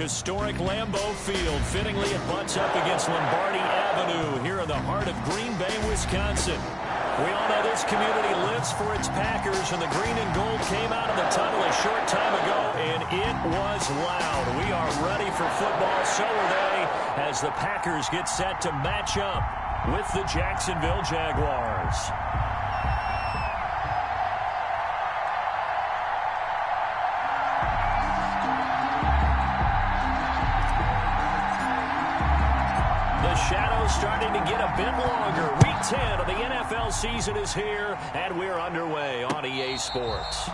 Historic Lambeau Field. Fittingly, it butts up against Lombardi Avenue here in the heart of Green Bay, Wisconsin. We all know this community lives for its Packers, and the green and gold came out of the tunnel a short time ago, and it was loud. We are ready for football, so are they, as the Packers get set to match up with the Jacksonville Jaguars. Shadow's starting to get a bit longer. Week 10 of the NFL season is here, and we're underway on EA Sports.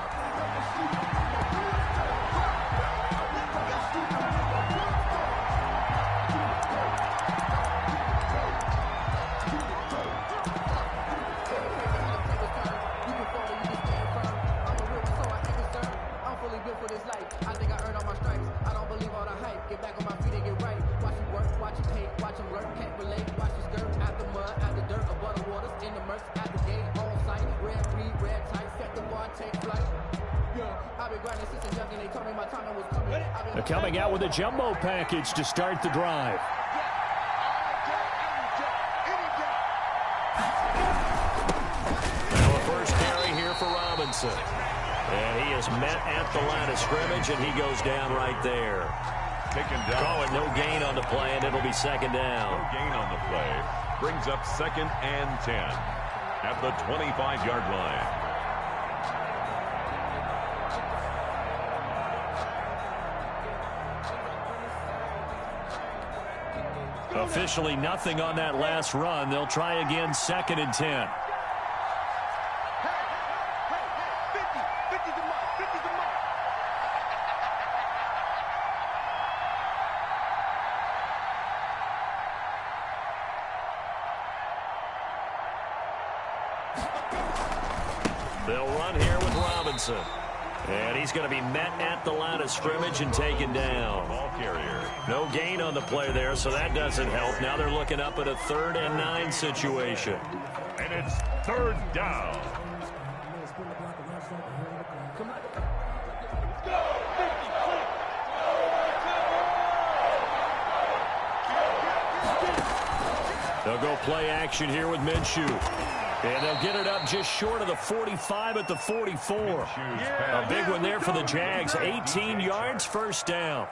Coming out with a jumbo package to start the drive. Now a first carry here for Robinson. And he is met at the line of scrimmage, and he goes down right there. Taken down. Call it no gain on the play, and it'll be second down. No gain on the play. Brings up 2nd and 10 at the 25-yard line. Officially nothing on that last run. They'll try again, 2nd and 10. They'll run here with Robinson. And he's going to be met at the line of scrimmage and taken down. Ball carrier. No gain on the play there, so that doesn't help. Now they're looking up at a 3rd and 9 situation. And it's 3rd down. They'll go play action here with Minshew. And they'll get it up just short of the 45 at the 44. A big one there for the Jags. 18 yards, first down.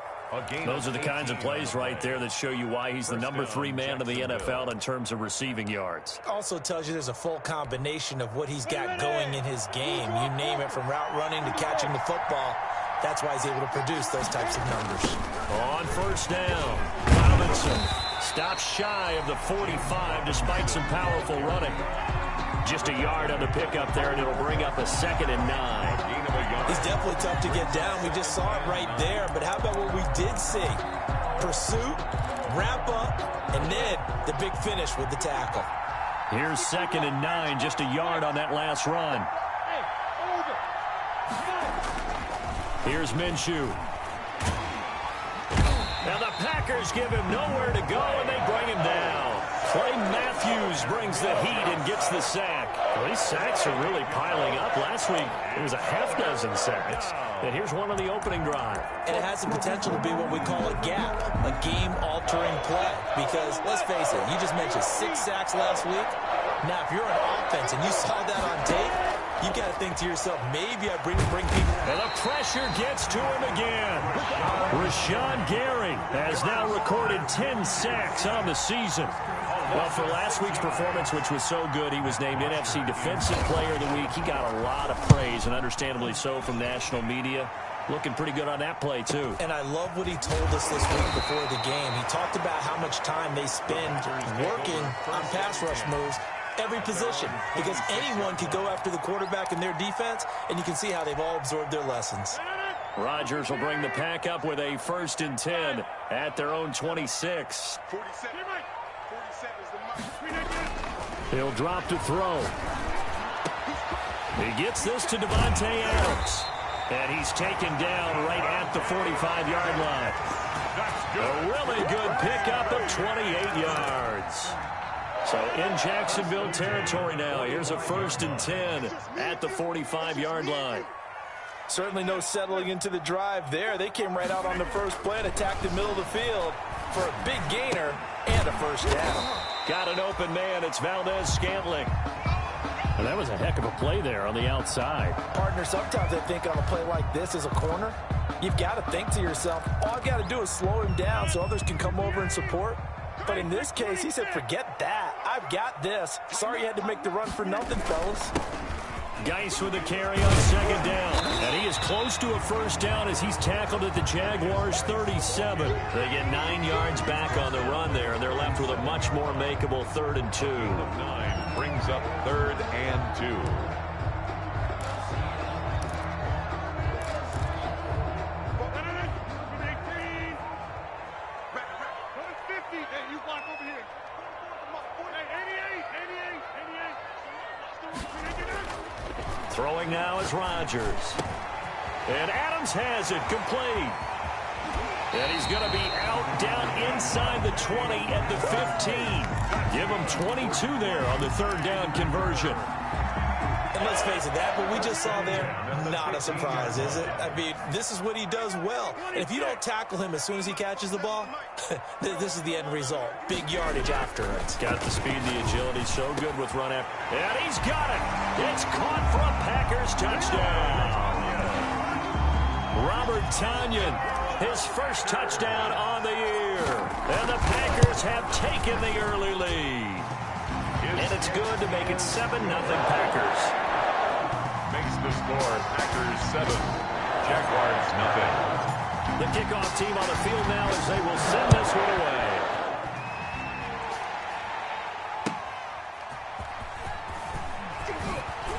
Those are the kinds of plays right there that show you why he's the number 3 man in the NFL in terms of receiving yards. Also tells you there's a full combination of what he's got going in his game. You name it, from route running to catching the football. That's why he's able to produce those types of numbers. On first down, Robinson stops shy of the 45 despite some powerful running. Just a yard on the pickup there, and it'll bring up a 2nd and 9. He's definitely tough to get down. We just saw it right there. But how about what we did see? Pursuit, wrap up, and then the big finish with the tackle. Here's 2nd and 9, just a yard on that last run. Here's Minshew. Now the Packers give him nowhere to go, and they bring him down. Clay Matthews brings the heat and gets the sack. Well, these sacks are really piling up. Last week, it was a half dozen sacks. And here's one on the opening drive. And it has the potential to be what we call a gap, a game-altering play. Because, let's face it, you just mentioned 6 sacks last week. Now, if you're an offense and you saw that on tape, you got to think to yourself, maybe I bring people. And the pressure gets to him again. Rashawn Gary has now recorded 10 sacks on the season. Well, for last week's performance, which was so good, he was named NFC Defensive Player of the Week. He got a lot of praise, and understandably so, from national media. Looking pretty good on that play, too. And I love what he told us this week before the game. He talked about how much time they spend working on pass rush moves, every position, because anyone could go after the quarterback in their defense, and you can see how they've all absorbed their lessons. Rodgers will bring the pack up with a 1st and 10 at their own 26. He'll drop to throw. He gets this to Devontae Adams. And he's taken down right at the 45-yard line. A really good pickup of 28 yards. So in Jacksonville territory now. Here's a 1st and 10 at the 45-yard line. Certainly no settling into the drive there. They came right out on the first play and attacked the middle of the field for a big gainer and a first down. Got an open man. It's Valdez-Scantling. And that was a heck of a play there on the outside. Partner, sometimes I think on a play like this as a corner, you've got to think to yourself, all I've got to do is slow him down so others can come over and support. But in this case, he said, forget that. I've got this. Sorry you had to make the run for nothing, fellas. Geis with the carry on second down. And he is close to a first down as he's tackled at the Jaguars' 37. They get 9 yards back on the run there, and they're left with a much more makeable 3rd and 2. 9 brings up 3rd and 2. Throwing now is Rodgers. And Adams has it complete. And he's going to be out down inside the 20 at the 15. Give him 22 there on the 3rd down conversion. And let's face it, that what we just saw there, not a surprise, is it? I mean, this is what he does well. And if you don't tackle him as soon as he catches the ball, this is the end result. Big yardage after it. Got the speed, the agility, so good with run after. And he's got it. It's caught for a Packers touchdown. Robert Tonyan, his first touchdown on the year. And the Packers have taken the early lead. And it's good to make it 7-0 Packers. Makes the score Packers 7, Jaguars nothing. The kickoff team on the field now as they will send this one away.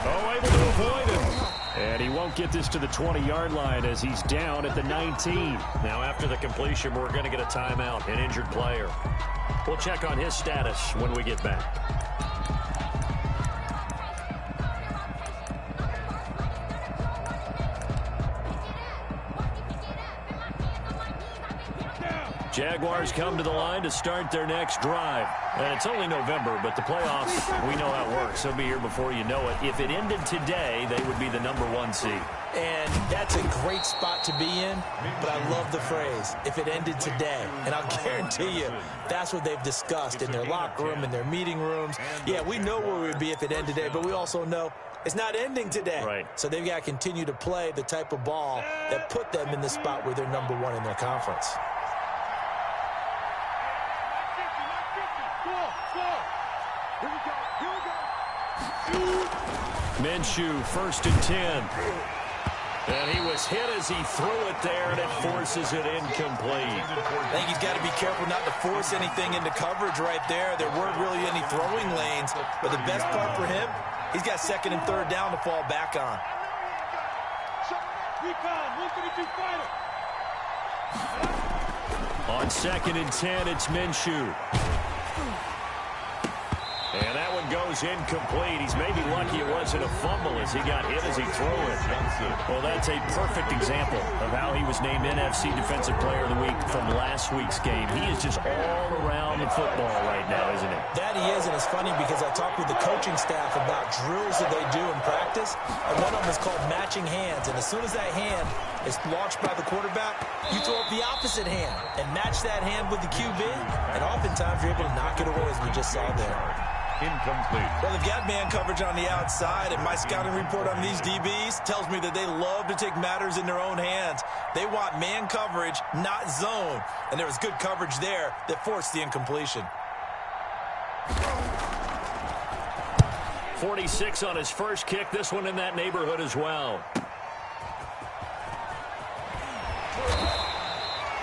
Oh, able to avoid him. And he won't get this to the 20-yard line as he's down at the 19. Now after the completion, we're going to get a timeout, an injured player. We'll check on his status when we get back. Jaguars come to the line to start their next drive. And it's only November, but the playoffs, we know how it works. They'll be here before you know it. If it ended today, they would be the #1 seed. And that's a great spot to be in, but I love the phrase, if it ended today. And I'll guarantee you, that's what they've discussed in their locker room, in their meeting rooms. Yeah, we know where we would be if it ended today, but we also know it's not ending today. Right. So they've got to continue to play the type of ball that put them in the spot where they're #1 in their conference. Minshew, 1st and 10. And he was hit as he threw it there, and it forces it incomplete. I think he's got to be careful not to force anything into coverage right there. There weren't really any throwing lanes, but the best part for him, he's got 2nd and 3rd down to fall back on. On 2nd and 10, it's Minshew. And that one goes incomplete. He's maybe lucky it wasn't a fumble as he got hit as he threw it. Well, that's a perfect example of how he was named NFC Defensive Player of the Week from last week's game. He is just all around the football right now, isn't he? That he is, and it's funny because I talked with the coaching staff about drills that they do in practice, and one of them is called matching hands. And as soon as that hand is launched by the quarterback, you throw up the opposite hand and match that hand with the QB, and oftentimes you're able to knock it away as we just saw there. Incomplete. Well, they've got man coverage on the outside, and my scouting report on these DBs tells me that they love to take matters in their own hands. They want man coverage, not zone. And there was good coverage there that forced the incompletion. 46 on his first kick. This one in that neighborhood as well.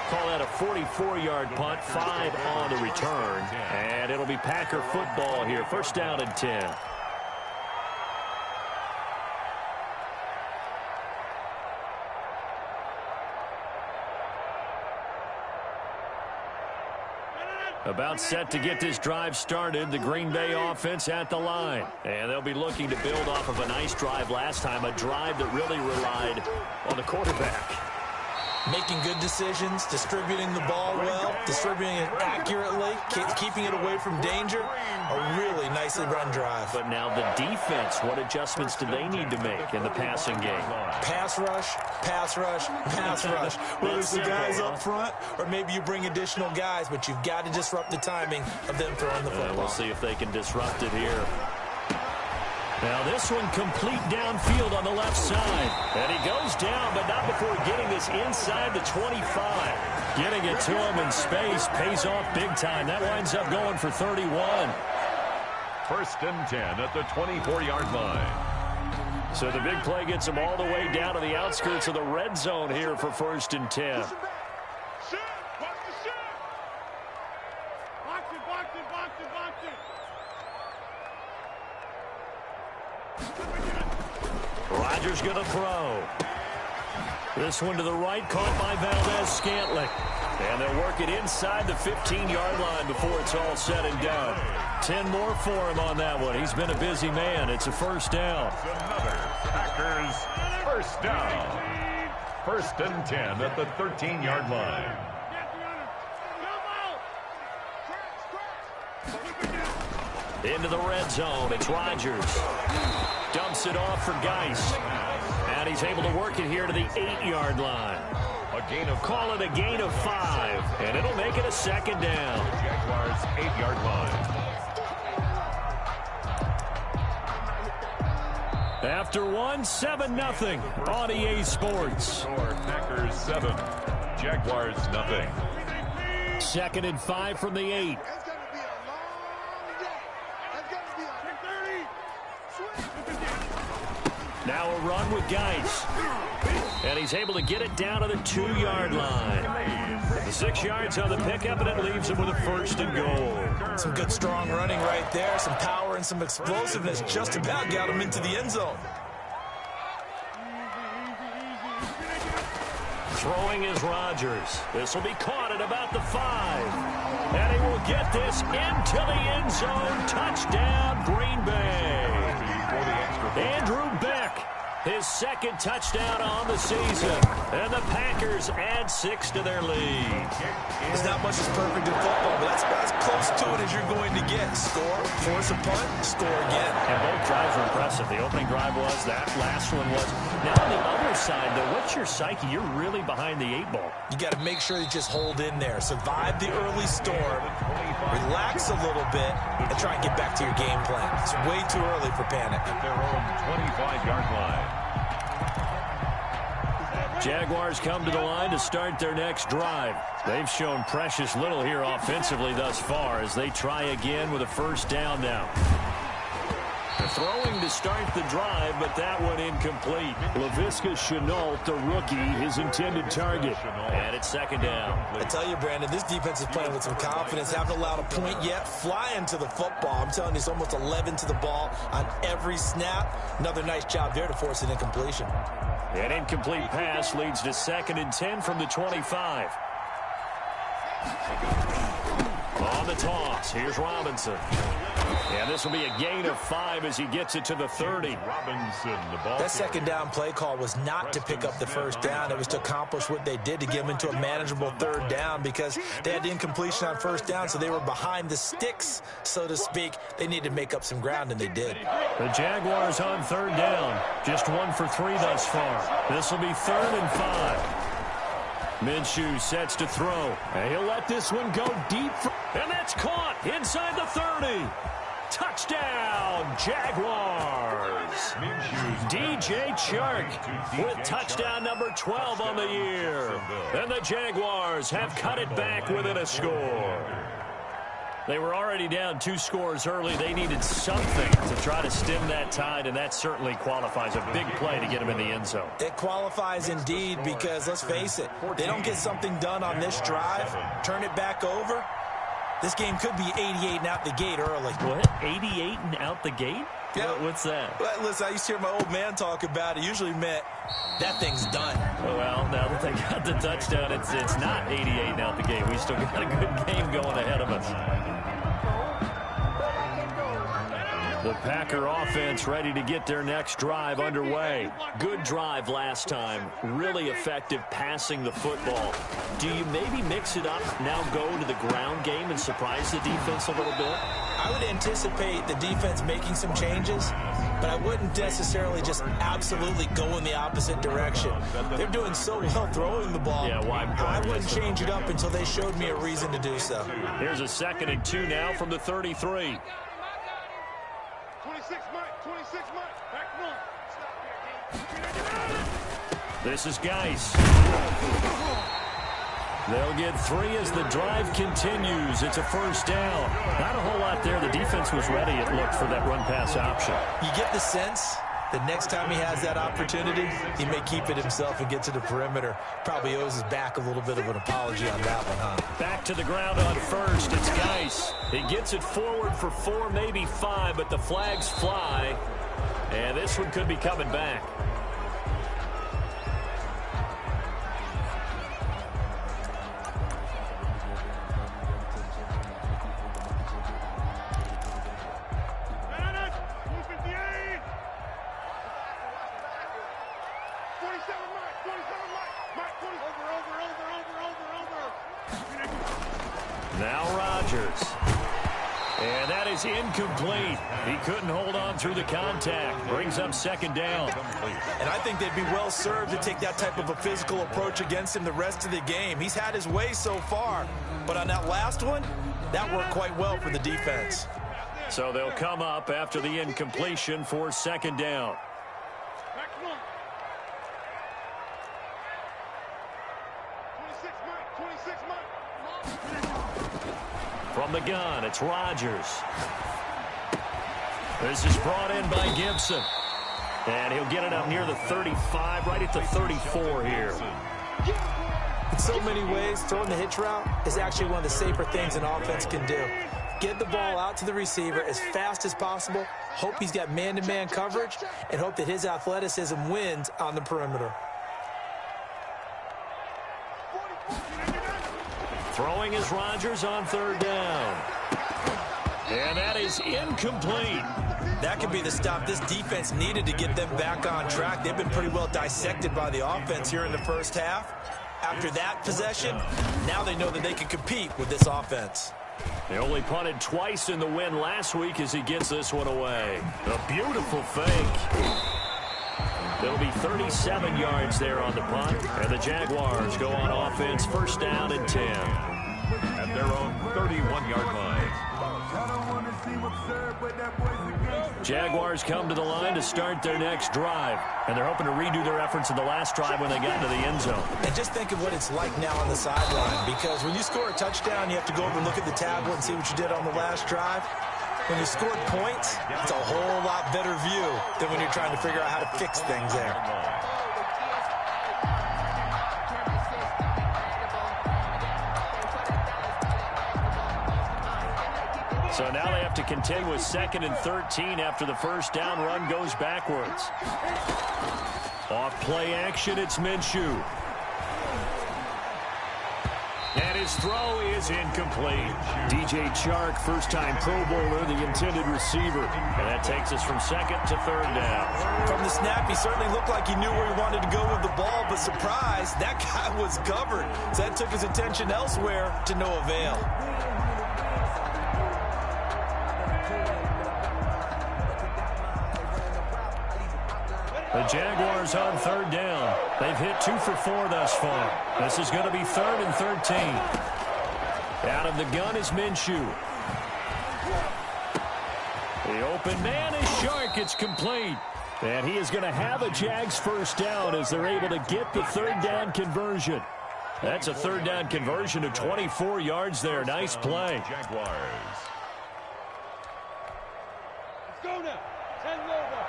Call that a 44-yard punt, 5 on the return. And it'll be Packer football here. 1st down and 10. About set to get this drive started. The Green Bay offense at the line. And they'll be looking to build off of a nice drive last time, a drive that really relied on the quarterback. Making good decisions, distributing the ball well, distributing it accurately, keeping it away from danger. A really nicely run drive. But now the defense, what adjustments do they need to make in the passing game? Pass rush, pass rush, pass rush. Whether it's the guys up front or maybe you bring additional guys, but you've got to disrupt the timing of them throwing the football. We'll see if they can disrupt it here. Now this one complete downfield on the left side. And he goes down, but not before getting this inside the 25. Getting it to him in space pays off big time. That winds up going for 31. 1st and 10 at the 24-yard line. So the big play gets him all the way down to the outskirts of the red zone here for 1st and 10. Rodgers going to throw. This one to the right, caught by Valdez-Scantling. And they'll work it inside the 15-yard line before it's all said and done. 10 more for him on that one. He's been a busy man. It's a 1st down. Another Packers 1st down. 1st and 10 at the 13-yard line. Into the red zone. It's Rodgers. Dumps it off for Geis. And he's able to work it here to the 8-yard line. Call it a gain of 5. And it'll make it a 2nd down. Jaguars 8-yard line. After 7-0 on EA Sports. Score Packers 7, Jaguars nothing. 2nd and 5 from the 8. Now a run with Geis. And he's able to get it down to the 2-yard line. The 6 yards on the pickup, and it leaves him with a 1st and goal. Some good strong running right there. Some power and some explosiveness. Just about got him into the end zone. Throwing is Rodgers. This will be caught at about the 5. And he will get this into the end zone. Touchdown, Green Bay. Andrew Beck, his 2nd touchdown on the season. And the Packers add 6 to their lead. There's not much that's perfect in football, but that's about as close to it as you're going to get. Score, force a punt, score again. And both drives were impressive. The opening drive was, that last one was. Now on the other side, though, what's your psyche? You're really behind the 8 ball. You got to make sure you just hold in there. Survive the early storm, relax a little bit, and try and get back to your game plan. It's way too early for panic. At their own 25-yard line. Jaguars come to the line to start their next drive. They've shown precious little here offensively thus far as they try again with a 1st down now. They're throwing to start the drive, but that one incomplete. Laviska Shenault, the rookie, his intended target. And it's 2nd down. I tell you, Brandon, this defense is playing with some confidence. Haven't allowed a point yet. Flying to the football. I'm telling you, it's almost 11 to the ball on every snap. Another nice job there to force an incompletion. An incomplete pass leads to 2nd and 10 from the 25. On the toss, here's Robinson. And this will be a gain of 5 as he gets it to the 30. Robinson, the ball. That 2nd down play call was not to pick up the 1st down. It was to accomplish what they did to get them into a manageable 3rd down because they had the incompletion on 1st down, so they were behind the sticks, so to speak. They needed to make up some ground, and they did. The Jaguars on 3rd down. Just 1 for 3 thus far. This will be 3rd and 5. Minshew sets to throw. And he'll let this one go deep. And that's caught inside the 30. Touchdown, Jaguars. DJ Chark with touchdown number 12 on the year. And the Jaguars have cut it back within a score. They were already down 2 scores early. They needed something to try to stem that tide, and that certainly qualifies. A big play to get them in the end zone. It qualifies indeed because, let's face it, they don't get something done on this drive, turn it back over, this game could be 88 and out the gate early. What? 88 and out the gate? Yeah. What's that? Well, listen, I used to hear my old man talk about it. Usually meant that thing's done. Well, now that they got the touchdown, it's not 88 and out the gate. We still got a good game going ahead of us. The The Packer offense ready to get their next drive underway. Good drive last time. Really effective passing the football. Do you maybe mix it up, now go to the ground game and surprise the defense a little bit? I would anticipate the defense making some changes, but I wouldn't necessarily just absolutely go in the opposite direction. They're doing so well throwing the ball. Yeah, why? I wouldn't change it up until they showed me a reason to do so. Here's a 2nd and 2 now from the 33. 26 Mike. Back one. This is Geis. They'll get 3 as the drive continues. It's a first down. Not a whole lot there. The defense was ready, it looked, for that run-pass option. You get the sense that next time he has that opportunity, he may keep it himself and get to the perimeter. Probably owes his back a little bit of an apology on that one, huh? Back to the ground on first. It's Geis. He gets it forward for 4, maybe 5, but the flags fly. And this one could be coming back. Now Rodgers. And that is incomplete. He couldn't hold on through the contact. Brings up 2nd down. And I think they'd be well served to take that type of a physical approach against him the rest of the game. He's had his way so far. But on that last one, that worked quite well for the defense. So they'll come up after the incompletion for 2nd down. From the gun, it's Rodgers. This is brought in by Gibson. And he'll get it up near the 35, right at the 34 here. In so many ways, throwing the hitch route is actually one of the safer things an offense can do. Get the ball out to the receiver as fast as possible, hope he's got man-to-man coverage, and hope that his athleticism wins on the perimeter. Throwing is Rodgers on 3rd down. And that is incomplete. That could be the stop this defense needed to get them back on track. They've been pretty well dissected by the offense here in the first half. After that possession, now they know that they can compete with this offense. They only punted twice in the win last week as he gets this one away. A beautiful fake. There'll be 37 yards there on the punt, and the Jaguars go on offense, 1st down and 10. At their own 31-yard line. Jaguars come to the line to start their next drive, and they're hoping to redo their efforts in the last drive when they got into the end zone. And just think of what it's like now on the sideline, because when you score a touchdown, you have to go over and look at the tablet and see what you did on the last drive. When you scored points, it's a whole lot better view than when you're trying to figure out how to fix things there. So now they have to contend with 2nd and 13 after the first down run goes backwards. Off play action, it's Minshew. And his throw is incomplete. DJ Chark, first-time Pro Bowler, the intended receiver. And that takes us from 2nd to 3rd down. From the snap, he certainly looked like he knew where he wanted to go with the ball, but surprise, that guy was covered. So that took his attention elsewhere to no avail. The Jaguars on 3rd down. They've hit 2 for 4 thus far. This is going to be 3rd and 13. Out of the gun is Minshew. The open man is Chark. It's complete. And he is going to have a Jags first down as they're able to get the 3rd down conversion. That's a 3rd down conversion of 24 yards there. Nice play. Jaguars. Let's go now. 10 over.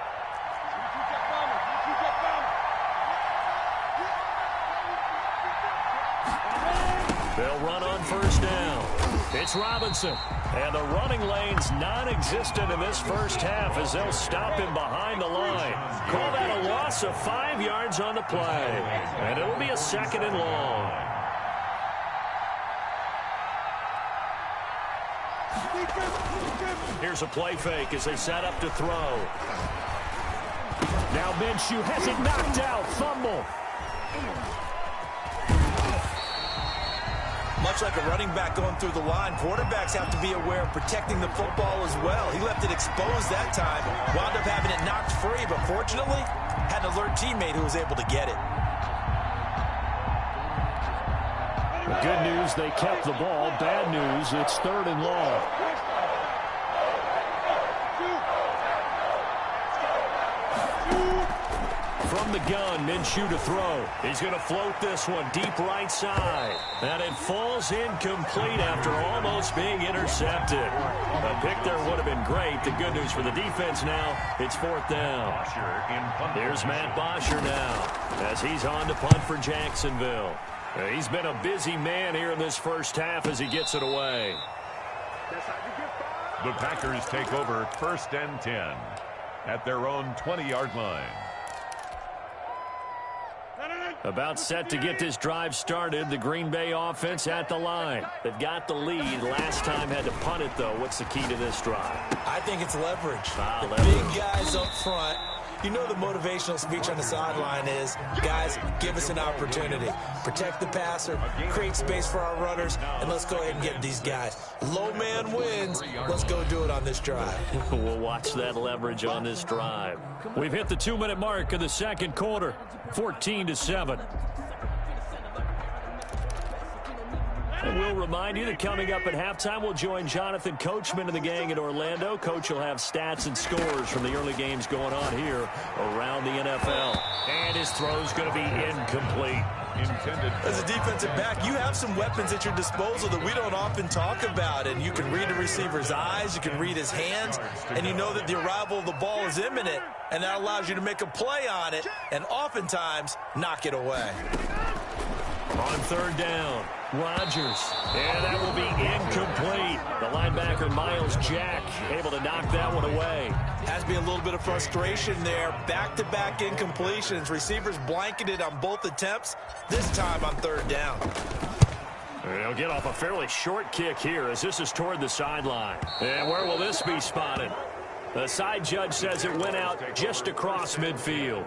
They'll run on 1st down. It's Robinson. And the running lane's non-existent in this first half as they'll stop him behind the line. Call that a loss of 5 yards on the play. And it'll be a 2nd and long. Here's a play fake as they set up to throw. Now Minshew has it knocked out. Fumble. Much like a running back going through the line, quarterbacks have to be aware of protecting the football as well. He left it exposed that time, wound up having it knocked free, but fortunately, had an alert teammate who was able to get it. The good news, they kept the ball. Bad news, it's 3rd and long. From the gun, Minshew to throw. He's going to float this one deep right side. And it falls incomplete after almost being intercepted. A pick there would have been great. The good news for the defense now, it's 4th down. Here's Matt Bosher now as he's on to punt for Jacksonville. He's been a busy man here in this first half as he gets it away. The Packers take over 1st and 10 at their own 20-yard line. About set to get this drive started. The Green Bay offense at the line. They've got the lead. Last time had to punt it, though. What's the key to this drive? I think it's leverage. The Leverage. big guys up front. You know the motivational speech on the sideline is, guys, give us an opportunity. Protect the passer, create space for our runners, and let's go ahead and get these guys. Low man wins. Let's go do it on this drive. We'll watch that leverage on this drive. We've hit the 2-minute mark of the second quarter, 14-7. And we'll remind you that coming up at halftime, we'll join Jonathan Coachman and the gang in Orlando. Coach will have stats and scores from the early games going on here around the NFL. And his throw's going to be incomplete. As a defensive back, you have some weapons at your disposal that we don't often talk about. And you can read a receiver's eyes, you can read his hands, and you know that the arrival of the ball is imminent. And that allows you to make a play on it and oftentimes knock it away. On 3rd down, Rodgers. And that will be incomplete. The linebacker, Miles Jack, able to knock that one away. Has to be a little bit of frustration there. Back-to-back incompletions. Receivers blanketed on both attempts, this time on 3rd down. They'll get off a fairly short kick here as this is toward the sideline. And where will this be spotted? The side judge says it went out just across midfield.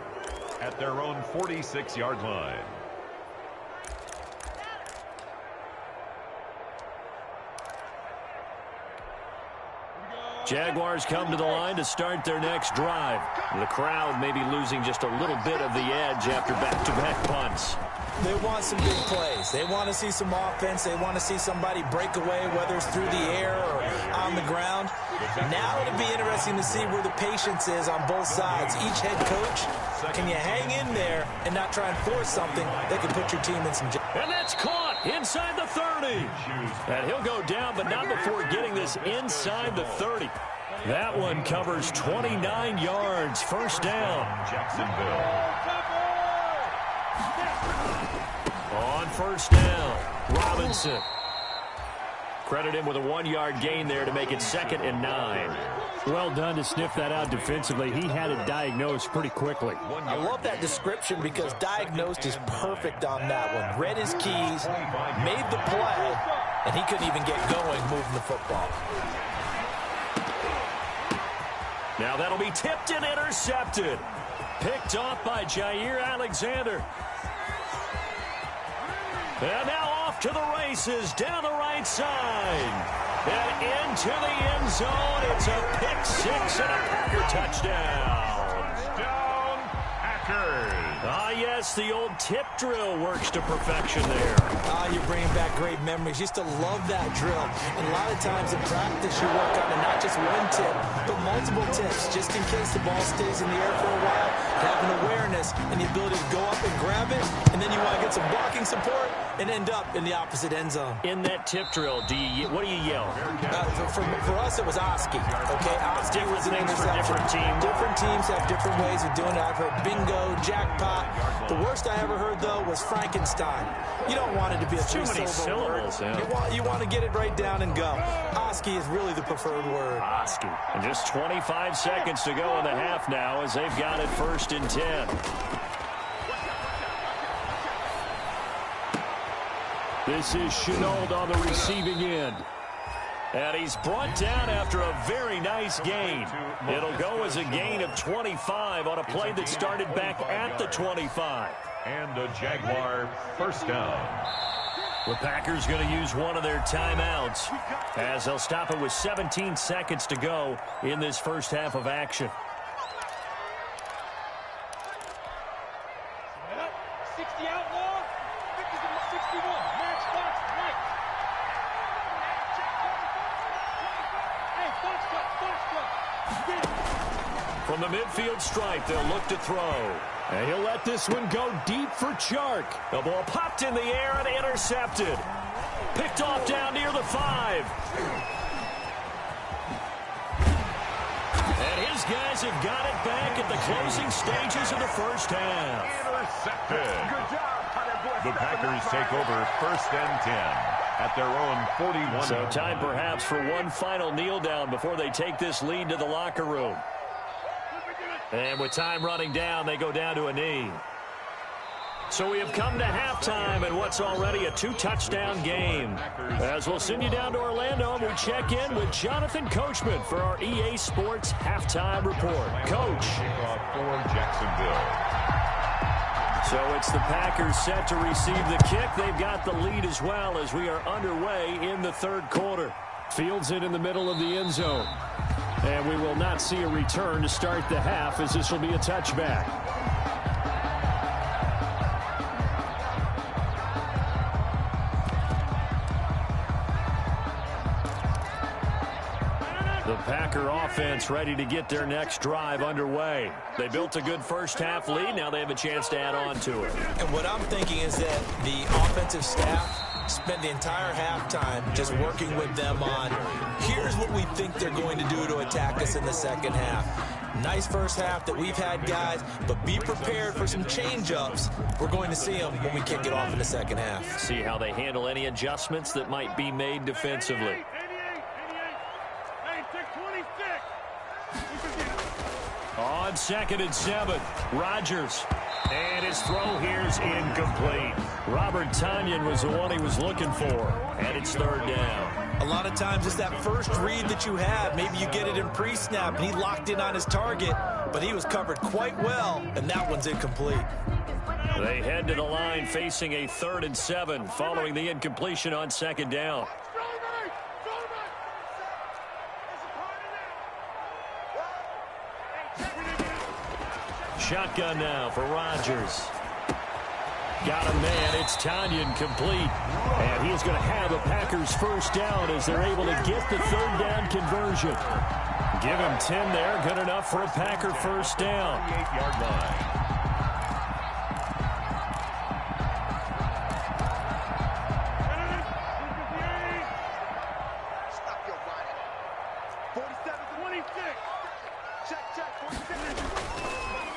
At their own 46-yard line. Jaguars come to the line to start their next drive. The crowd may be losing just a little bit of the edge after back-to-back punts. They want some big plays. They want to see some offense. They want to see somebody break away, whether it's through the air or on the ground. Now it'll be interesting to see where the patience is on both sides. Each head coach, can you hang in there and not try and force something that can put your team in some... And that's caught inside the 30. And he'll go down, but not before getting this inside the 30. That one covers 29 yards. 1st down. Jacksonville. On 1st down, Robinson. Credit him with a 1-yard gain there to make it 2nd and 9. Well done to sniff that out defensively. He had it diagnosed pretty quickly. I love that description because diagnosed is perfect on that one. Read his keys, made the play, and he couldn't even get going moving the football. Now that'll be tipped and intercepted. Picked off by Jair Alexander. And now off to the races, down the right side. And into the end zone. It's a pick six and a Packer touchdown. Down, Packers. Ah, yes, the old tip drill works to perfection there. Ah, you're bringing back great memories. Used to love that drill. And a lot of times in practice, you work on it, not just one tip, but multiple tips, just in case the ball stays in the air for a while. Having awareness and the ability to go up and grab it, and then you want to get some blocking support and end up in the opposite end zone. In that tip drill, what do you yell? For us, it was Oski. Okay, Oski Different was an things for interception. different teams. Different teams have different ways of doing it. I've heard bingo, jackpot. The worst I ever heard, though, was Frankenstein. You don't want it to be a Too many three-syllable syllables. word. Yeah. You want to get it right down and go. Oski is really the preferred word. Oski. And just 25 seconds to go in the half now as they've got it 1st and 10. This is Shenault on the receiving end. And he's brought down after a very nice gain. It'll go as a gain of 25 on a play that started back at the 25. And a Jaguar first down. The Packers going to use one of their timeouts as they'll stop it with 17 seconds to go in this first half of action. 60 outlaw, 61, match box, right. Hey, box cut. From the midfield stripe, they'll look to throw. And he'll let this one go deep for Chark. The ball popped in the air and intercepted. Picked off down near the 5. And his guys have got it back at the closing stages of the first half. Intercepted. The Packers take over first and 10 at their own 41. So time perhaps for one final kneel down before they take this lead to the locker room. And with time running down, they go down to a knee. So we have come to halftime in what's already a 2-touchdown game. As we'll send you down to Orlando, and we check in with Jonathan Coachman for our EA Sports Halftime Report. Coach. For Jacksonville. So it's the Packers set to receive the kick. They've got the lead as well as we are underway in the third quarter. Fields it in the middle of the end zone. And we will not see a return to start the half as this will be a touchback. The Packer offense ready to get their next drive underway. They built a good first half lead. Now they have a chance to add on to it. And what I'm thinking is that the offensive staff spent the entire halftime just working with them on, here's what we think they're going to do to attack us in the second half. Nice first half that we've had, guys, but be prepared for some change-ups. We're going to see them when we kick it off in the second half. See how they handle any adjustments that might be made defensively. Hey, take 26. On 2nd and 7, Rodgers. And his throw here's incomplete. Robert Tonyan was the one he was looking for. And it's third down. A lot of times it's that first read that you have. Maybe you get it in pre-snap, and he locked in on his target, but he was covered quite well, and that one's incomplete. They head to the line facing a 3rd and 7 following the incompletion on 2nd down. Shotgun now for Rodgers. Got a man. It's Tonyan complete. And he is going to have a Packers first down as they're able to get the 3rd down conversion. Give him 10 there. Good enough for a Packer first down. 8-yard line.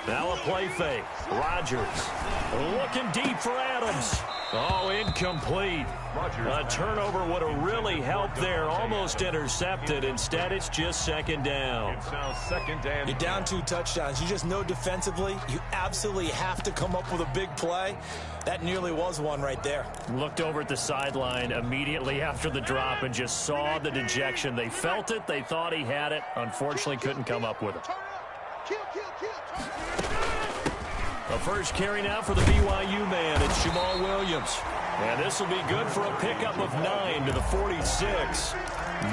Now a play fake. Rodgers looking deep for Adams. Oh, incomplete. A turnover would have really helped there. Almost intercepted. Instead, it's just 2nd down. It's now 2nd and You're down 2 touchdowns. You just know defensively you absolutely have to come up with a big play. That nearly was one right there. Looked over at the sideline immediately after the drop and just saw the dejection. They felt it. They thought he had it. Unfortunately, couldn't come up with it. The first carry now for the BYU man. It's Jamal Williams. And this will be good for a pickup of 9 to the 46.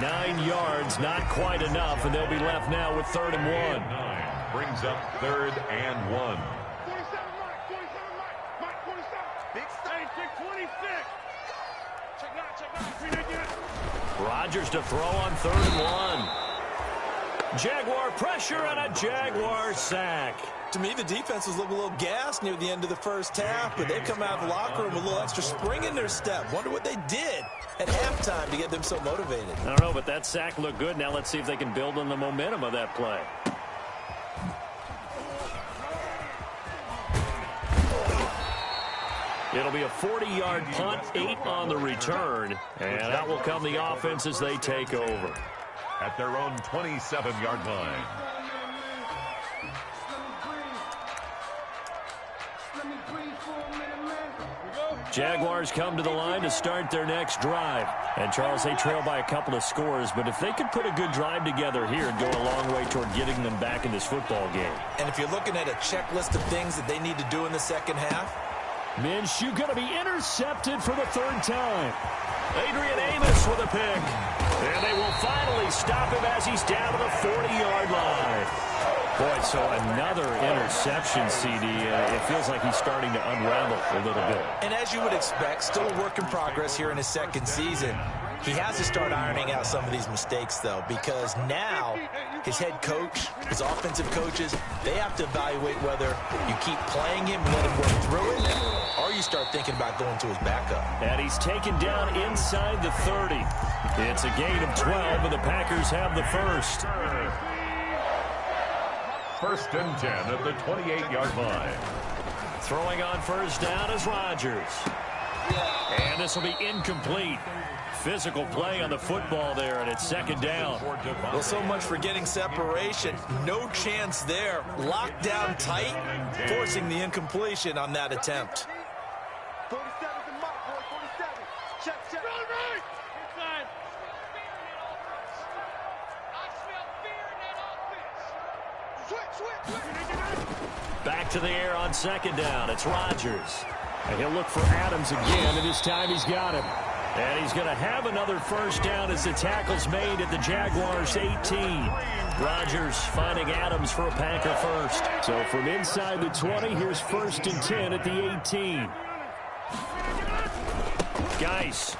9 yards, not quite enough, and they'll be left now with 3rd and 1. 9 brings up 3rd and 1. 47, Mike, 47. Big stop. Hey, take 26. Check out. Rodgers to throw on 3rd and 1. Jaguar pressure and a Jaguar sack. To me, the defense was looking a little gassed near the end of the first half, but they come out of the locker room with a little extra spring in their step. Wonder what they did at halftime to get them so motivated. I don't know, but that sack looked good. Now let's see if they can build on the momentum of that play. It'll be a 40-yard punt, 8 on the return, and out will come the offense as they take over. At their own 27-yard line. Jaguars come to the line to start their next drive. And, Charles, they trail by a couple of scores, but if they could put a good drive together here, it'd go a long way toward getting them back in this football game. And if you're looking at a checklist of things that they need to do in the second half, Minshew going to be intercepted for the third time. Adrian Amos with a pick. And they will finally stop him as he's down to the 40-yard line. Boy, so another interception, CD. It feels like he's starting to unravel a little bit. And as you would expect, still a work in progress here in his second season. He has to start ironing out some of these mistakes, though, because now his head coach, his offensive coaches, they have to evaluate whether you keep playing him and let him work through it, or you start thinking about going to his backup. And he's taken down inside the 30. It's a gain of 12, and the Packers have the first. First and 10 at the 28-yard line. Throwing on first down is Rodgers. And this will be incomplete. Physical play on the football there, and it's second down. Well, so much for getting separation. No chance there. Locked down tight, forcing the incompletion on that attempt. 47's the mark, boy. 47. Check. Run right. Inside. I smell fear in that offense. Switch. Back to the air on second down. It's Rodgers. And he'll look for Adams again, and this time he's got him. And he's going to have another first down as the tackle's made at the Jaguars' 18. Rodgers finding Adams for a Packer first. So from inside the 20, here's first and 10 at the 18. Geis.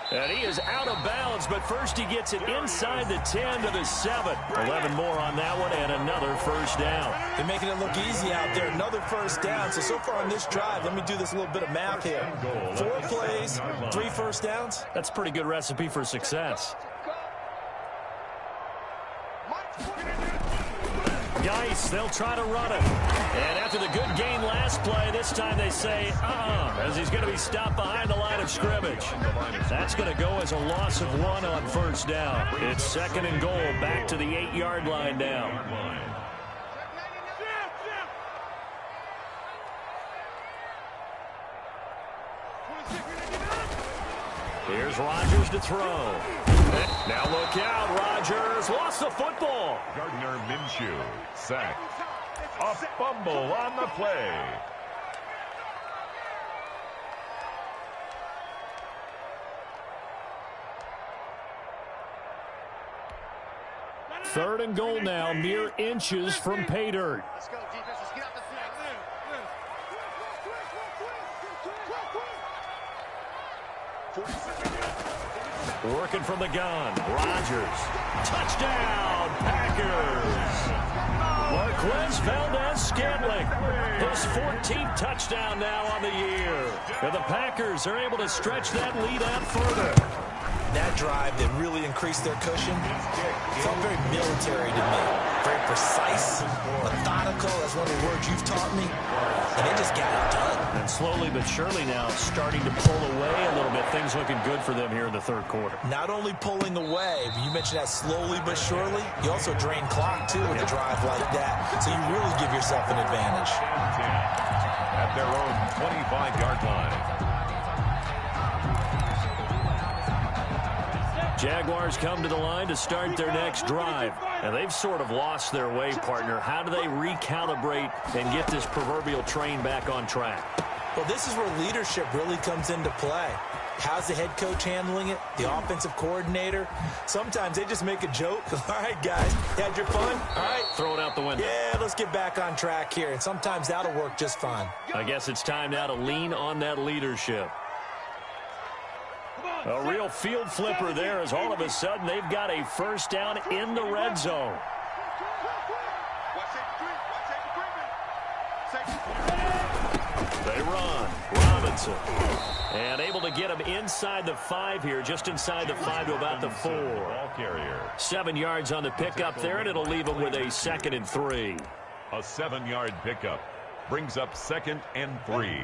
And he is out of bounds, but first he gets it inside the 10 to the 7. 11 more on that one, and another first down. They're making it look easy out there. Another first down. So far on this drive, let me do this little bit of math here. 4 plays, 3 first downs. That's a pretty good recipe for success. Geis, they'll try to run it. And after the good gain last play, this time they say, as he's going to be stopped behind the line of scrimmage. That's going to go as a loss of 1 on first down. It's second and goal, back to the 8-yard line now. Here's Rodgers to throw. Now look out, Rodgers lost the football. Gardner Minshew sacked. A fumble on the play. Third and goal now, mere inches from pay dirt. Let's go, defense. Let's get out the field. Working from the gun. Rodgers. Touchdown, Packers. Marquez Valdez-Scantling. His 14th touchdown now on the year. And the Packers are able to stretch that lead out further. That drive that really increased their cushion felt very military to me. Very precise, methodical. That's one of the words you've taught me. And they just got it done. And slowly but surely now starting to pull away a little bit. Things looking good for them here in the third quarter. Not only pulling away, but you mentioned that slowly but surely. You also drain clock, too, with a drive like that. So you really give yourself an advantage. At their own 25-yard line. Jaguars come to the line to start their next drive. And they've sort of lost their way, partner. How do they recalibrate and get this proverbial train back on track? Well, this is where leadership really comes into play. How's the head coach handling it? The offensive coordinator? Sometimes they just make a joke. All right, guys, you had your fun? All right. Throw it out the window. Yeah, let's get back on track here. And sometimes that'll work just fine. I guess it's time now to lean on that leadership. A real field flipper there as all of a sudden they've got a first down in the red zone. They run. Robinson. And able to get him inside the 5 here, just inside the 5 to about the 4. Ball carrier. 7 yards on the pickup there, and it'll leave him with a 2nd and 3. A 7-yard pickup brings up 2nd and 3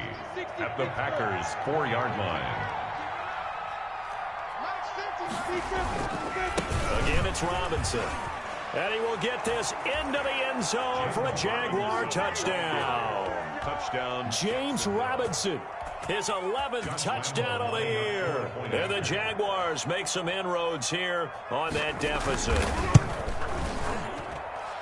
at the Packers' 4-yard line. Again, it's Robinson. And he will get this into the end zone for a Jaguar touchdown. touchdown. James Robinson, his 11th touchdown of the year. And the Jaguars make some inroads here on that deficit.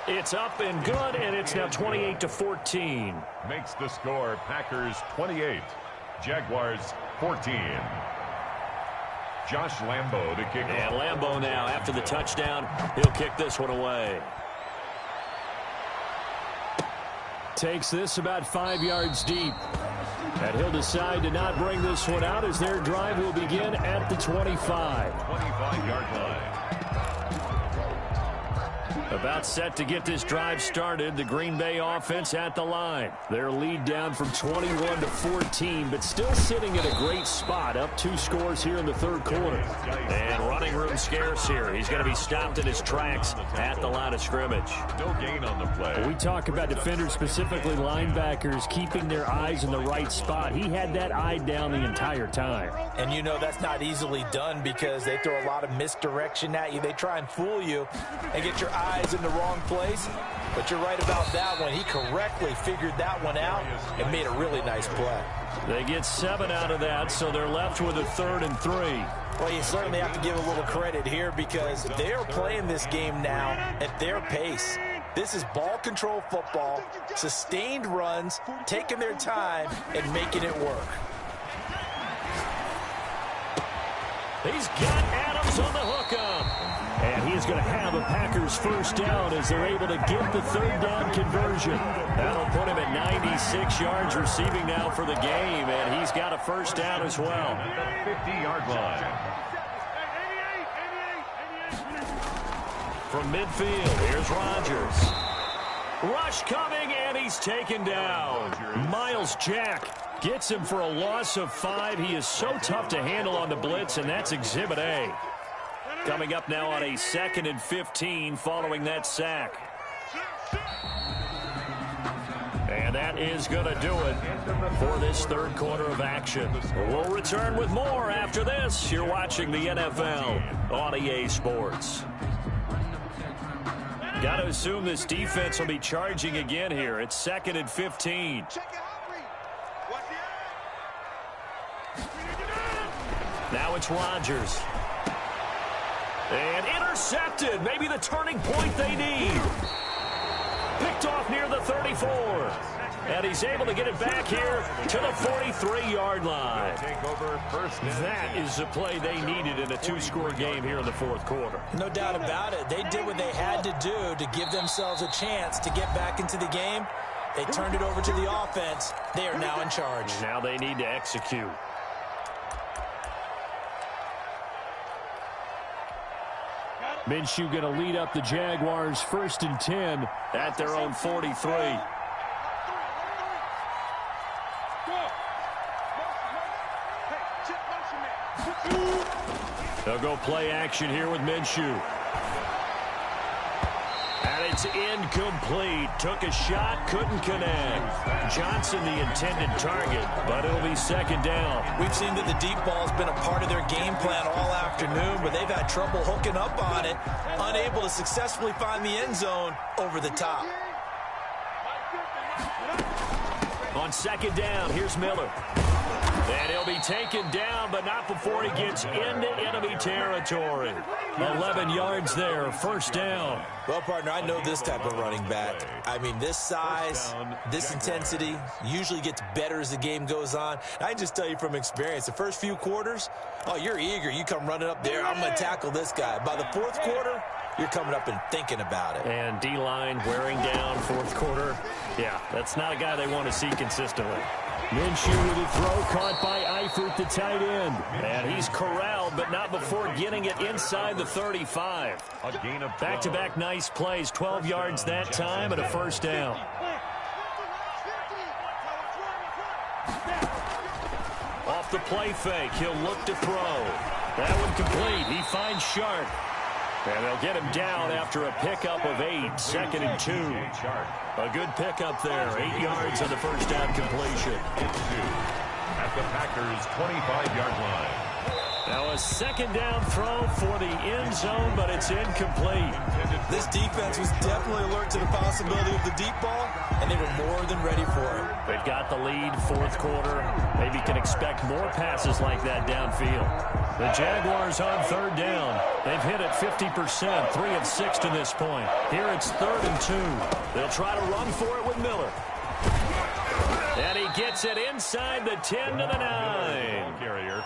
It's up and good, and it's now 28-14. Makes the score Packers 28, Jaguars 14. Josh Lambo to kick off. And Lambo now, after the touchdown, he'll kick this one away. Takes this about 5 yards deep. And he'll decide to not bring this one out as their drive will begin at the 25. 25-yard line. About set to get this drive started. The Green Bay offense at the line. Their lead down from 21-14, but still sitting in a great spot. Up 2 scores here in the third quarter. And running room scarce here. He's going to be stopped in his tracks at the line of scrimmage. No gain on the play. We talk about defenders, specifically linebackers, keeping their eyes in the right spot. He had that eye down the entire time. And you know that's not easily done because they throw a lot of misdirection at you. They try and fool you and get your eyes in the wrong place. But you're right about that one. He correctly figured that one out and made a really nice play. They get 7 out of that, so they're left with a 3rd and 3. Well, you certainly have to give a little credit here because they're playing this game now at their pace. This is ball control football, sustained runs, taking their time, and making it work. He's got Adams on the hookup. And he is going to have a Packers first down as they're able to get the 3rd down conversion. That'll put him at 96 yards receiving now for the game, and he's got a first down as well. At the 50-yard line. From midfield, here's Rodgers. Rush coming, and he's taken down. Miles Jack gets him for a loss of 5. He is so tough to handle on the blitz, and that's Exhibit A. Coming up now on a 2nd and 15 following that sack. And that is going to do it for this third quarter of action. We'll return with more after this. You're watching the NFL on EA Sports. Got to assume this defense will be charging again here. It's 2nd and 15. Now it's Rodgers. And intercepted. Maybe the turning point they need. Picked off near the 34. And he's able to get it back here to the 43-yard line. That is the play they needed in a 2-score game here in the fourth quarter. No doubt about it. They did what they had to do to give themselves a chance to get back into the game. They turned it over to the offense. They are now in charge. Now they need to execute. Minshew going to lead up the Jaguars 1st and 10 at their own 43. They'll go play action here with Minshew. And it's incomplete. Took a shot, couldn't connect. Johnson the intended target, but it'll be 2nd down. We've seen that the deep ball has been a part of their game plan all afternoon, but they've had trouble hooking up on it, unable to successfully find the end zone over the top. On 2nd down, here's Miller. And he'll be taken down, but not before he gets into enemy territory. 11 yards there, 1st down. Well, partner, I know this type of running back. I mean, this size, this intensity usually gets better as the game goes on. I just tell you from experience, the first few quarters, oh, you're eager. You come running up there, I'm going to tackle this guy. By the 4th quarter, you're coming up and thinking about it. And D-line wearing down 4th quarter. Yeah, that's not a guy they want to see consistently. Minshew with a throw caught by Eifert, the tight end. And he's corralled, but not before getting it inside the 35. Back-to-back nice plays, 12 yards that time and a 1st down. Off the play fake, he'll look to throw. That one complete. He finds Sharp. And they'll get him down after a pickup of 8, 2nd and 2. A good pickup there, 8 yards on the 1st down completion. At the Packers' 25-yard line. Now a second down throw for the end zone, but it's incomplete. This defense was definitely alert to the possibility of the deep ball, and they were more than ready for it. They've got the lead, fourth quarter. Maybe can expect more passes like that downfield. The Jaguars on third down. They've hit it 50%, 3 of 6 to this point. Here it's 3rd and 2. They'll try to run for it with Miller. And he gets it inside the 10 to the 9.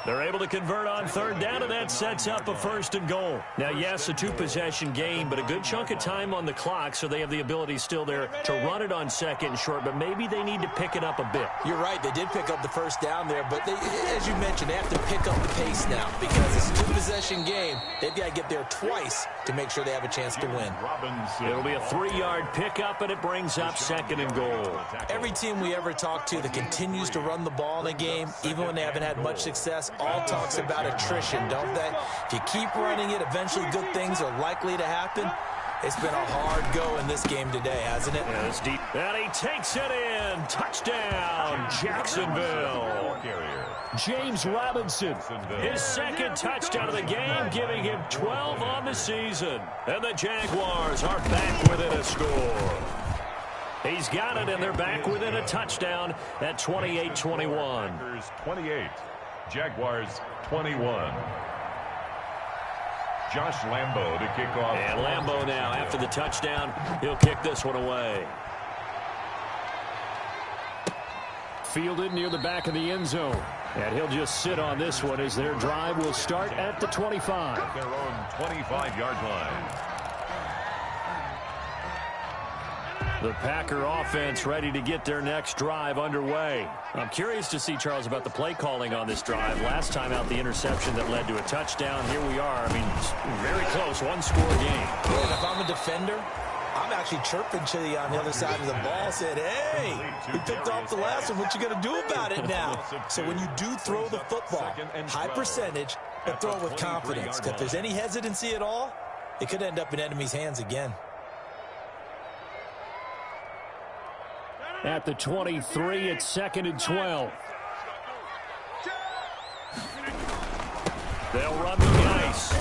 They're able to convert on third down, and that sets up a 1st and goal. Now, yes, a 2-possession game, but a good chunk of time on the clock, so they have the ability still there to run it on 2nd and short, but maybe they need to pick it up a bit. You're right. They did pick up the 1st down there, but they, as you mentioned, they have to pick up the pace now because it's a 2-possession game. They've got to get there twice to make sure they have a chance to win. It'll be a 3-yard pickup, and it brings up 2nd and goal. Every team we ever talk to that continues to run the ball in a game, even when they haven't had much success, all talks about attrition, don't they? If you keep running it, eventually good things are likely to happen. It's been a hard go in this game today, hasn't it? Yeah, it's deep. And he takes it in. Touchdown, Jacksonville. James Robinson, his 2nd touchdown of the game, giving him 12 on the season. And the Jaguars are back within a score. He's got it, and they're back within a touchdown at 28-21. 28, Jaguars 21. Josh Lambo to kick off. And Lambo now, after the touchdown, he'll kick this one away. Fielded near the back of the end zone. And he'll just sit on this one as their drive will start at the 25. Their own 25-yard line. The Packer offense ready to get their next drive underway. I'm curious to see, Charles, about the play calling on this drive. Last time out, the interception that led to a touchdown. Here we are. I mean, very close, one-score game. And if I'm a defender, I'm actually chirping to you on the other side of the ball, said, hey, we picked off the last one. What you going to do about it now? So when you do throw the football, high percentage, but throw it with confidence. If there's any hesitancy at all, it could end up in enemy's hands again. At the 23, it's 2nd and 12. They'll run the ice.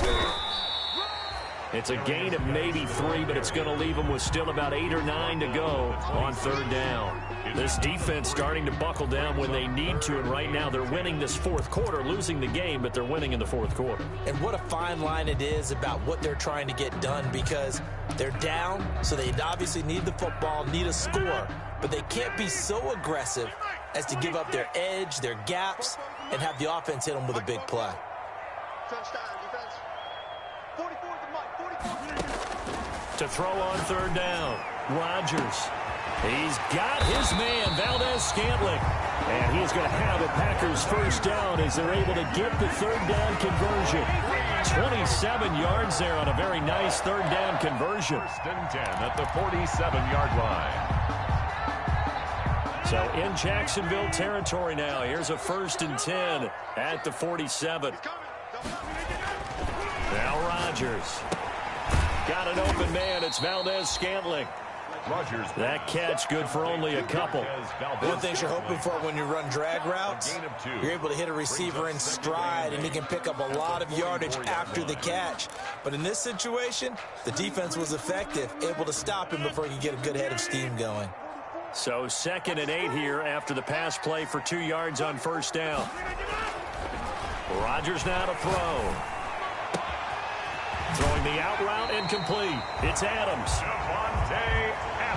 It's a gain of maybe 3, but it's going to leave them with still about 8 or 9 to go on third down. This defense starting to buckle down when they need to, and right now they're winning this fourth quarter, losing the game, but they're winning in the fourth quarter. And what a fine line it is about what they're trying to get done, because they're down, so they obviously need the football, need a score, but they can't be so aggressive as to give up their edge, their gaps, and have the offense hit them with a big play. To throw on third down, Rodgers. He's got his man, Valdez-Scantling. And he's going to have a Packers first down as they're able to get the third down conversion. 27 yards there on a very nice third down conversion. 1st and 10 at the 47-yard line. So in Jacksonville territory now. Here's a 1st and 10 at the 47. Now Rodgers. Got an open man. It's Valdez-Scantling. Rodgers. That catch good for only a couple. One thing you're hoping for when you run drag routes, you're able to hit a receiver in stride, and he can pick up a lot of yardage after the catch. But in this situation, the defense was effective, able to stop him before he could get a good head of steam going. So 2nd and 8 here after the pass play for 2 yards on first down. Rodgers now to throw. Throwing the out route incomplete. It's Adams.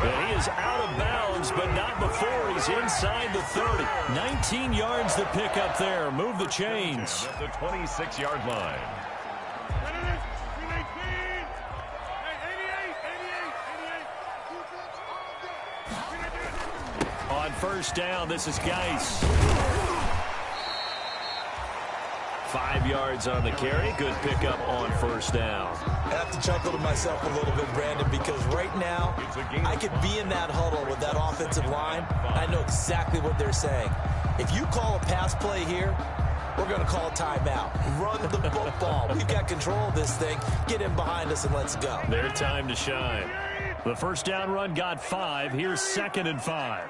And he is out of bounds, but not before he's inside the 30. 19 yards to pick up there. Move the chains. At the 26-yard line. On first down, this is Geis. 5 yards on the carry. Good pickup on first down. I have to chuckle to myself a little bit, Brandon, because right now I could be in that huddle with that offensive line. I know exactly what they're saying. If you call a pass play here, we're going to call a timeout. Run the football. We've got control of this thing. Get in behind us and let's go. Their time to shine. The first down run got 5. Here's 2nd and 5.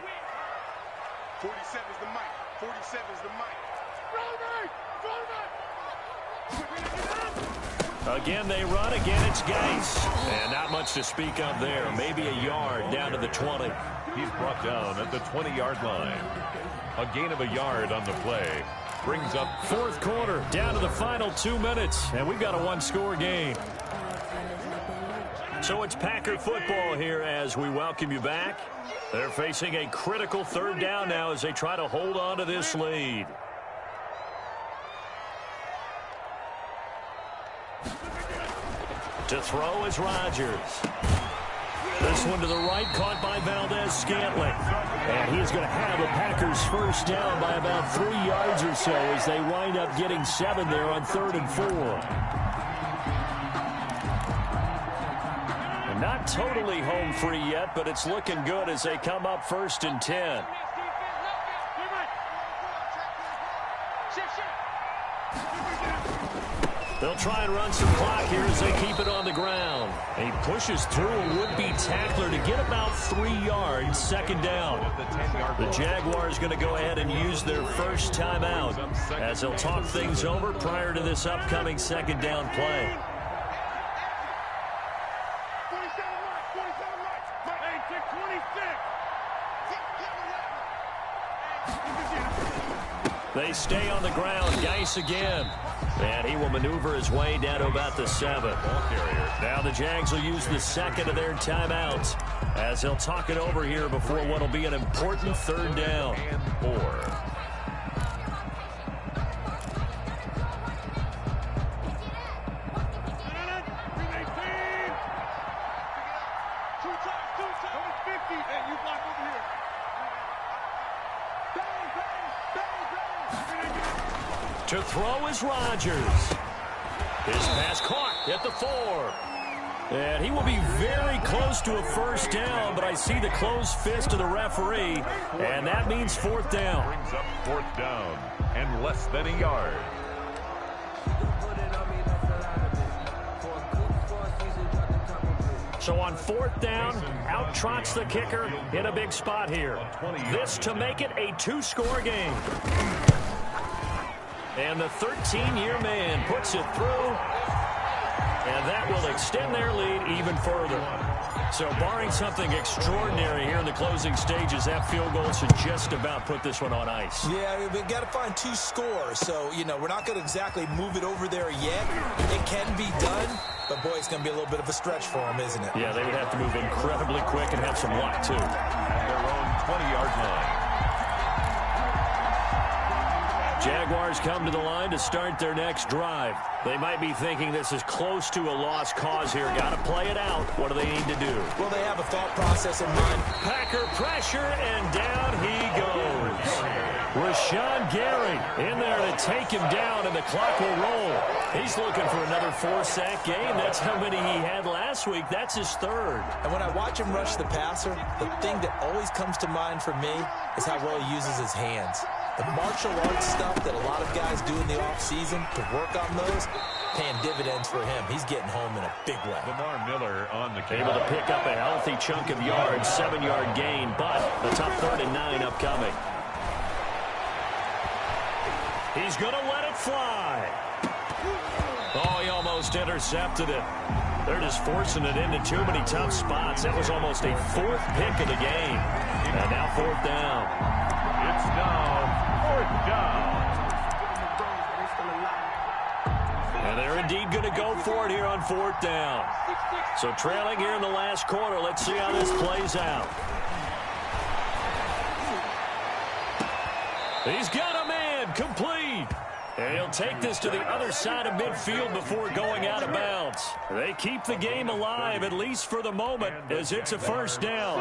47's the mic. 47's the mic. Again, they run. Again, it's Geis. And not much to speak of there. Maybe a yard down to the 20. He's brought down at the 20-yard line. A gain of a yard on the play brings up fourth quarter, down to the final 2 minutes. And we've got a one-score game. So it's Packer football here as we welcome you back. They're facing a critical third down now as they try to hold on to this lead. To throw is Rodgers. This one to the right, caught by Valdez-Scantling. And he's going to have a Packers first down by about 3 yards or so as they wind up getting 7 there on 3rd and 4. And not totally home free yet, but it's looking good as they come up 1st and 10. They'll try and run some clock here as they keep it on the ground. He pushes through a would-be tackler to get about 3 yards, 2nd down. The Jaguars going to go ahead and use their first timeout as they'll talk things over prior to this upcoming 2nd down play. They stay on the ground. Geis again. And he will maneuver his way down to about the 7. Now the Jags will use the 2nd of their timeouts as they'll talk it over here before what will be an important 3rd down. And 4. To throw is Rodgers. His pass caught at the 4. And he will be very close to a first down, but I see the closed fist of the referee, and that means 4th down. Brings up 4th down and less than a yard. So on 4th down, out trots the kicker in a big spot here. This to make it a 2-score game. And the 13-year man puts it through. And that will extend their lead even further. So barring something extraordinary here in the closing stages, that field goal should just about put this one on ice. Yeah, we've got to find 2 scores. So, you know, we're not going to exactly move it over there yet. It can be done, but, boy, it's going to be a little bit of a stretch for them, isn't it? Yeah, they would have to move incredibly quick and have some luck, too. At their own 20-yard line. Jaguars come to the line to start their next drive. They might be thinking this is close to a lost cause here. Got to play it out. What do they need to do? Well, they have a thought process in mind. Packer pressure, and down he goes. Rashawn Gary in there to take him down, and the clock will roll. He's looking for another 4-sack game. That's how many he had last week. That's his 3rd. And when I watch him rush the passer, the thing that always comes to mind for me is how well he uses his hands. The martial arts stuff that a lot of guys do in the offseason to work on those, paying dividends for him. He's getting home in a big way. Lamar Miller on the kick. Able to pick up a healthy chunk of yards, 7-yard gain, but a tough 3rd and 9 upcoming. He's going to let it fly. Oh, he almost intercepted it. They're just forcing it into too many tough spots. That was almost a 4th pick of the game. And now 4th down. It's now 4th down. And they're indeed going to go for it here on 4th down. So trailing here in the last quarter. Let's see how this plays out. He's got a man complete. And he'll take this to the other side of midfield before going out of bounds. They keep the game alive, at least for the moment, as it's a first down.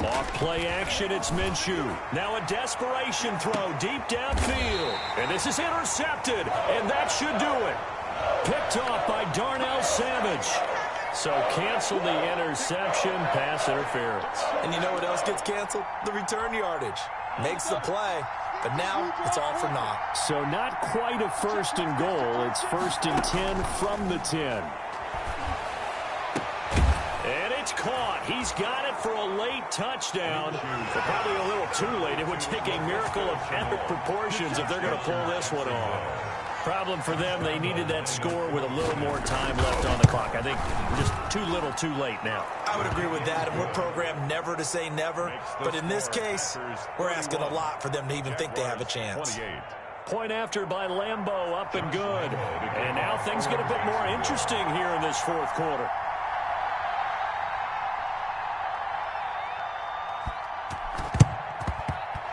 Off play action, it's Minshew. Now a desperation throw deep downfield. And this is intercepted, and that should do it. Picked off by Darnell Savage. So cancel the interception, pass interference. And you know what else gets canceled? The return yardage. Makes the play, but now it's all for naught. So not quite a 1st and goal. It's 1st and 10 from the 10. And it's caught. He's got it for a late touchdown. But probably a little too late. It would take a miracle of epic proportions if they're going to pull this one off. Problem for them, they needed that score with a little more time left on the clock. I think just too little too late now. I would agree with that, and we're programmed never to say never. But in this case, we're asking a lot for them to even think they have a chance. Point after by Lambeau, up and good. And now things get a bit more interesting here in this fourth quarter.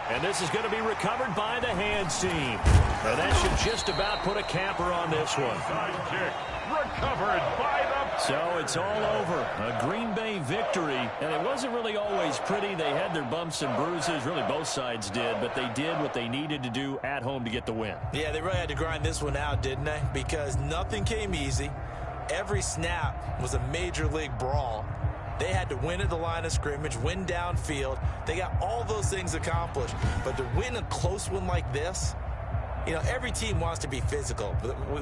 And this is going to be recovered by the hands team. Now that should just about put a capper on this one. Kick recovered by the... So it's all over. A Green Bay victory. And it wasn't really always pretty. They had their bumps and bruises. Really, both sides did. But they did what they needed to do at home to get the win. Yeah, they really had to grind this one out, didn't they? Because nothing came easy. Every snap was a major league brawl. They had to win at the line of scrimmage, win downfield. They got all those things accomplished. But to win a close one like this, you know, every team wants to be physical.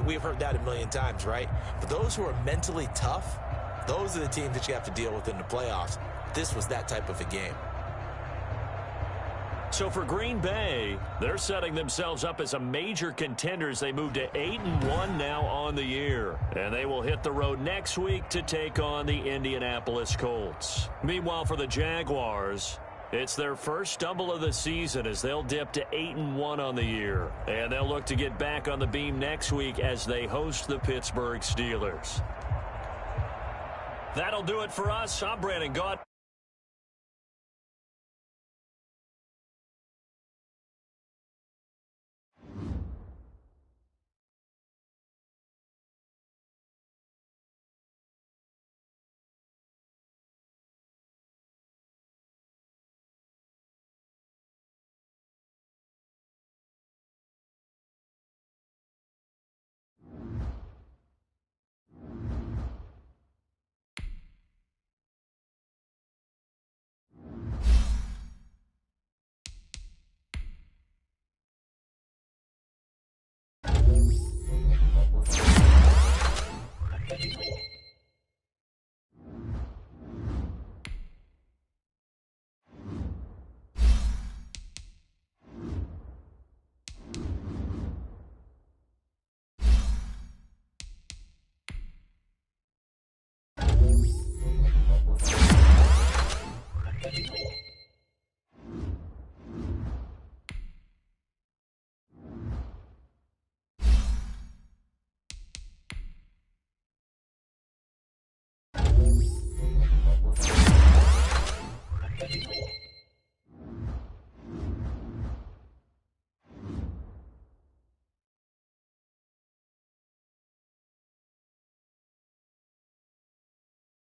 We've heard that a million times, right? But those who are mentally tough, those are the teams that you have to deal with in the playoffs. This was that type of a game. So for Green Bay, they're setting themselves up as a major contender as they move to 8-1 now on the year. And they will hit the road next week to take on the Indianapolis Colts. Meanwhile, for the Jaguars, it's their first stumble of the season as they'll dip to 8-1 on the year. And they'll look to get back on the beam next week as they host the Pittsburgh Steelers. That'll do it for us. I'm Brandon Gott.